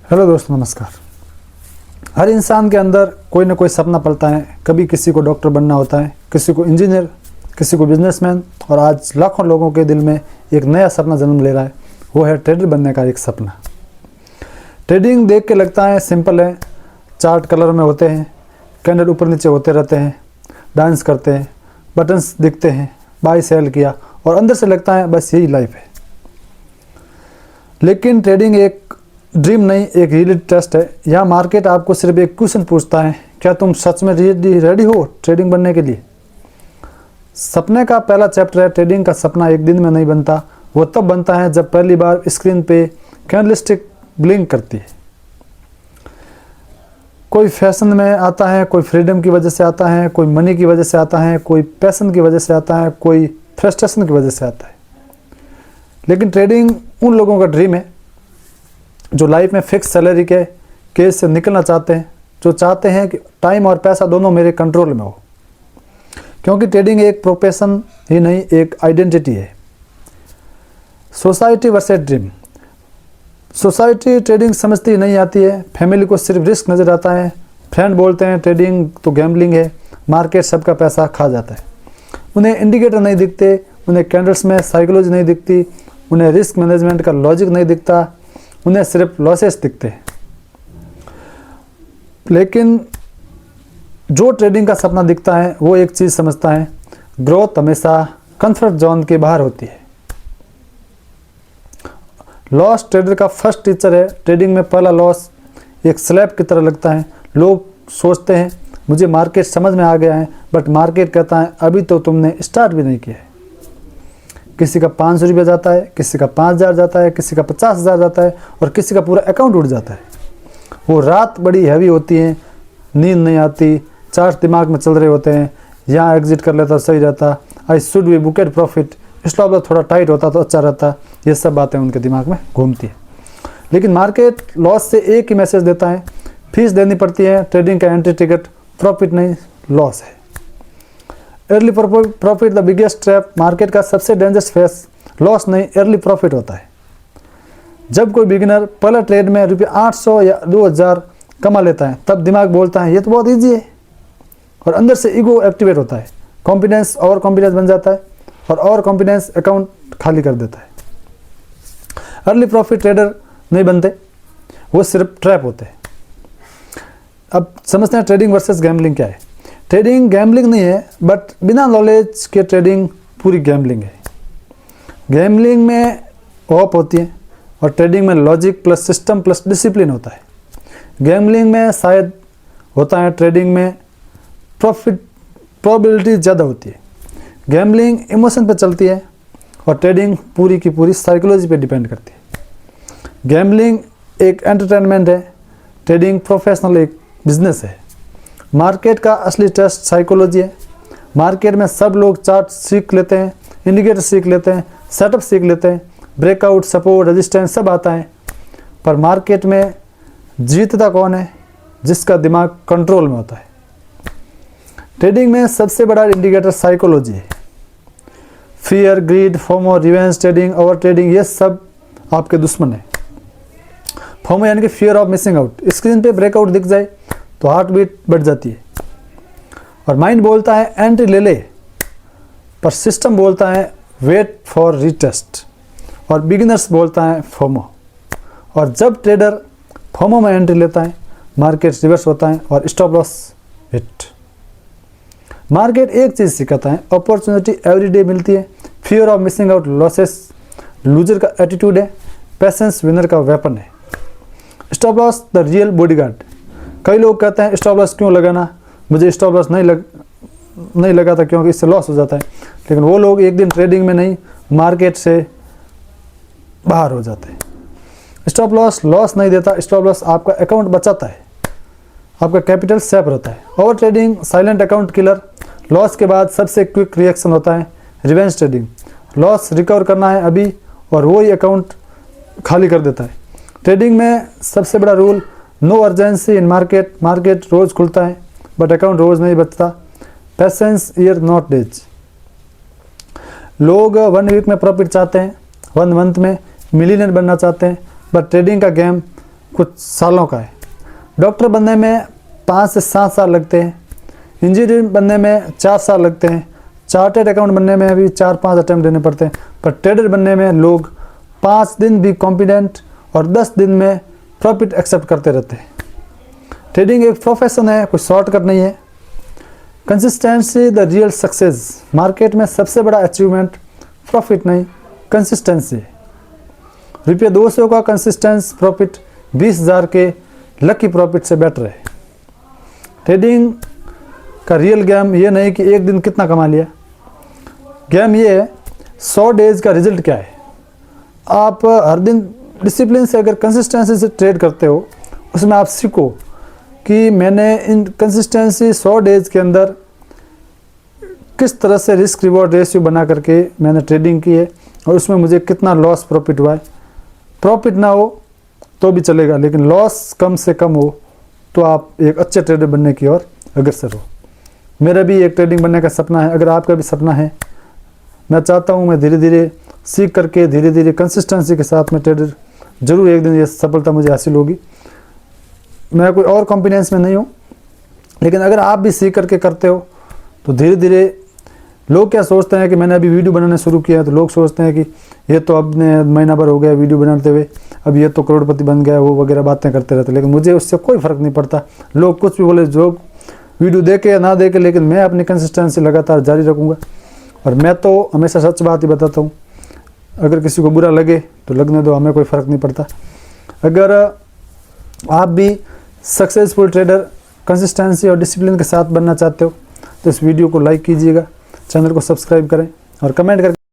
Hello दोस्तों, नमस्कार। हर इंसान के अंदर कोई ना कोई सपना पलता है। कभी किसी को डॉक्टर बनना होता है, किसी को इंजीनियर, किसी को बिजनेसमैन, और आज लाखों लोगों के दिल में एक नया सपना जन्म ले रहा है। वो है ट्रेडर बनने का एक सपना। ट्रेडिंग देख के लगता है सिंपल है। चार्ट कलर में होते हैं, कैंडल ऊपर नीचे होते रहते हैं, डांस करते हैं, बटन्स दिखते हैं, बाय सेल किया, और अंदर से लगता है बस यही लाइफ है। लेकिन ट्रेडिंग एक ड्रीम नहीं, एक रियलिटी टेस्ट है। यहाँ मार्केट आपको सिर्फ एक क्वेश्चन पूछता है, क्या तुम सच में रेडी हो ट्रेडिंग बनने के लिए। सपने का पहला चैप्टर है, ट्रेडिंग का सपना एक दिन में नहीं बनता। वो तब बनता है जब पहली बार स्क्रीन पे कैंडलस्टिक ब्लिंक करती है। कोई फैशन में आता है, कोई फ्रीडम की वजह से आता है, कोई मनी की वजह से आता है, कोई पैशन की वजह से आता है, कोई फ्रस्ट्रेशन की वजह से आता है। लेकिन ट्रेडिंग उन लोगों का ड्रीम है जो लाइफ में फिक्स सैलरी के केस से निकलना चाहते हैं, जो चाहते हैं कि टाइम और पैसा दोनों मेरे कंट्रोल में हो। क्योंकि ट्रेडिंग एक प्रोफेशन ही नहीं, एक आइडेंटिटी है। Society versus dream. Society trading समझती ही नहीं आती है। फैमिली को सिर्फ रिस्क नज़र आता है। फ्रेंड बोलते हैं ट्रेडिंग तो गैम्बलिंग है, मार्केट सबका पैसा खा जाता है। उन्हें इंडिकेटर नहीं दिखते, उन्हें कैंडल्स में साइकोलॉजी नहीं दिखती, उन्हें रिस्क मैनेजमेंट का लॉजिक नहीं दिखता, उन्हें सिर्फ लॉसेस दिखते हैं। लेकिन जो ट्रेडिंग का सपना दिखता है वो एक चीज़ समझता है, ग्रोथ हमेशा कंफर्ट जोन के बाहर होती है। लॉस ट्रेडर का फर्स्ट टीचर है। ट्रेडिंग में पहला लॉस एक स्लैब की तरह लगता है। लोग सोचते हैं मुझे मार्केट समझ में आ गया है, बट मार्केट कहता है अभी तो तुमने स्टार्ट भी नहीं किया है। किसी का 500 रुपया जाता है, किसी का 5000 जाता है, किसी का 50,000 जाता है, और किसी का पूरा अकाउंट उड़ जाता है। वो रात बड़ी हैवी होती है, नींद नहीं आती, चार्ट दिमाग में चल रहे होते हैं। यहाँ एग्जिट कर लेता सही रहता, I should be bouquet profit, stop loss थोड़ा टाइट होता तो अच्छा रहता। ये सब बातें उनके दिमाग में घूमती है। लेकिन मार्केट लॉस से एक ही मैसेज देता है, फीस देनी पड़ती है। ट्रेडिंग का एंट्री टिकट प्रॉफिट नहीं, लॉस है। Early profit the biggest trap. Market का सबसे डेंजरस फेस लॉस नहीं, अर्ली प्रॉफिट होता है। जब कोई बिगिनर पहला ट्रेड में रुपये 800 या 2000 कमा लेता है, तब दिमाग बोलता है ये तो बहुत ईजी है, और अंदर से ईगो एक्टिवेट होता है। कॉन्फिडेंस और कॉन्फिडेंस बन जाता है, और कॉन्फिडेंस अकाउंट खाली कर देता है। अर्ली प्रॉफिट ट्रेडर नहीं बनते, वो सिर्फ ट्रैप होते हैं। अब समझते हैं ट्रेडिंग वर्सेस गैम्बलिंग क्या है। ट्रेडिंग गैम्बलिंग नहीं है, बट बिना नॉलेज के ट्रेडिंग पूरी गैम्बलिंग है। गैम्बलिंग में होप होती है, और ट्रेडिंग में logic plus system plus discipline होता है। गैम्बलिंग में शायद होता है, ट्रेडिंग में प्रॉफिट प्रोबेबिलिटी ज़्यादा होती है। गैम्बलिंग इमोशन पे चलती है, और ट्रेडिंग पूरी की पूरी साइकोलॉजी पे डिपेंड करती है। गैम्बलिंग एक एंटरटेनमेंट है, ट्रेडिंग प्रोफेशनल एक बिजनेस है। मार्केट का असली टेस्ट साइकोलॉजी है। मार्केट में सब लोग चार्ट सीख लेते हैं, इंडिकेटर सीख लेते हैं, सेटअप सीख लेते हैं, ब्रेकआउट, सपोर्ट, रेजिस्टेंस सब आता है। पर मार्केट में जीतता कौन है? जिसका दिमाग कंट्रोल में होता है। ट्रेडिंग में सबसे बड़ा इंडिकेटर साइकोलॉजी है। Fear, greed, FOMO, revenge trading, over trading, ये सब आपके दुश्मन है। फोमो यानी कि fear of missing out. Screen पे ब्रेकआउट दिख जाए तो हार्ट बीट बढ़ जाती है, और माइंड बोलता है एंट्री ले ले, पर सिस्टम बोलता है वेट फॉर रीटेस्ट, और बिगिनर्स बोलता है फोमो। और जब ट्रेडर फोमो में एंट्री लेता है, मार्केट रिवर्स होता है और स्टॉप लॉस हिट। मार्केट एक चीज़ सिखाता है, अपॉर्चुनिटी एवरीडे मिलती है। Fear of missing out losses loser का एटीट्यूड है, पैसेंस विनर का वेपन है। Stop loss the real bodyguard. कई लोग कहते हैं स्टॉप लॉस क्यों लगाना, मुझे स्टॉप लॉस नहीं लगा था क्योंकि इससे लॉस हो जाता है। लेकिन वो लोग एक दिन ट्रेडिंग में नहीं, मार्केट से बाहर हो जाते हैं। स्टॉप लॉस नहीं देता, स्टॉप लॉस आपका अकाउंट बचाता है, आपका कैपिटल सेफ रहता है। Over trading silent account killer. Loss के बाद सबसे क्विक रिएक्शन होता है रिवेंज ट्रेडिंग। लॉस रिकवर करना है अभी, और वो ही अकाउंट खाली कर देता है। ट्रेडिंग में सबसे बड़ा rule, no urgency in market. Market रोज़ खुलता है, बट अकाउंट रोज़ नहीं बचता। Patience year not days. लोग 1 वीक में प्रॉफिट चाहते हैं, 1 मंथ में मिलियनर बनना चाहते हैं, बट ट्रेडिंग का गेम कुछ सालों का है। डॉक्टर बनने में 5 से 7 साल लगते हैं, इंजीनियर बनने में 4 साल लगते हैं, चार्टर्ड अकाउंट बनने में भी 4-5 अटैम्प्ट देने पड़ते हैं, पर ट्रेडर बनने में लोग 5 दिन भी कॉन्फिडेंट और 10 दिन में प्रॉफिट एक्सेप्ट करते रहते हैं। ट्रेडिंग एक प्रोफेशन है, कोई शॉर्टकट नहीं है। Consistency the real success. Market में सबसे बड़ा अचीवमेंट प्रॉफिट नहीं, कंसिस्टेंसी। रुपये 200 का कंसिस्टेंस प्रॉफिट 20,000 के लकी प्रॉफिट से बेटर है। ट्रेडिंग का रियल गेम ये नहीं कि एक दिन कितना कमा लिया, गेम ये है 100 डेज का रिजल्ट क्या है। आप हर दिन डिसिप्लिन से अगर कंसिस्टेंसी से ट्रेड करते हो, उसमें आप सीखो कि मैंने इन कंसिस्टेंसी 100 डेज के अंदर किस तरह से रिस्क रिवॉर्ड रेशियो बना करके मैंने ट्रेडिंग की है और उसमें मुझे कितना लॉस प्रॉफिट हुआ है। प्रॉफिट ना हो तो भी चलेगा, लेकिन लॉस कम से कम हो तो आप एक अच्छे ट्रेडर बनने की ओर अग्रसर हो। मेरा भी एक ट्रेडिंग बनने का सपना है, अगर आपका भी सपना है, मैं चाहता हूँ मैं धीरे धीरे सीख करके धीरे धीरे कंसिस्टेंसी के साथ में ट्रेडर जरूर एक दिन ये सफलता मुझे हासिल होगी। मैं कोई और कॉन्फिडेंस में नहीं हूँ, लेकिन अगर आप भी सीख करके करते हो तो धीरे धीरे लोग क्या सोचते हैं कि मैंने अभी वीडियो बनाना शुरू किया है, तो लोग सोचते हैं कि ये तो अब ने महीना भर हो गया वीडियो बनाते हुए, अब ये तो करोड़पति बन गया, वो वगैरह बातें करते रहते, लेकिन मुझे उससे कोई फ़र्क नहीं पड़ता। लोग कुछ भी बोले, जो वीडियो देखे या ना देखे, लेकिन मैं अपनी कंसिस्टेंसी लगातार जारी रखूँगा और मैं तो हमेशा सच बात ही बताता हूँ। अगर किसी को बुरा लगे तो लगने दो, हमें कोई फ़र्क नहीं पड़ता। अगर आप भी सक्सेसफुल ट्रेडर कंसिस्टेंसी और डिसिप्लिन के साथ बनना चाहते हो तो इस वीडियो को लाइक कीजिएगा, चैनल को सब्सक्राइब करें और कमेंट करके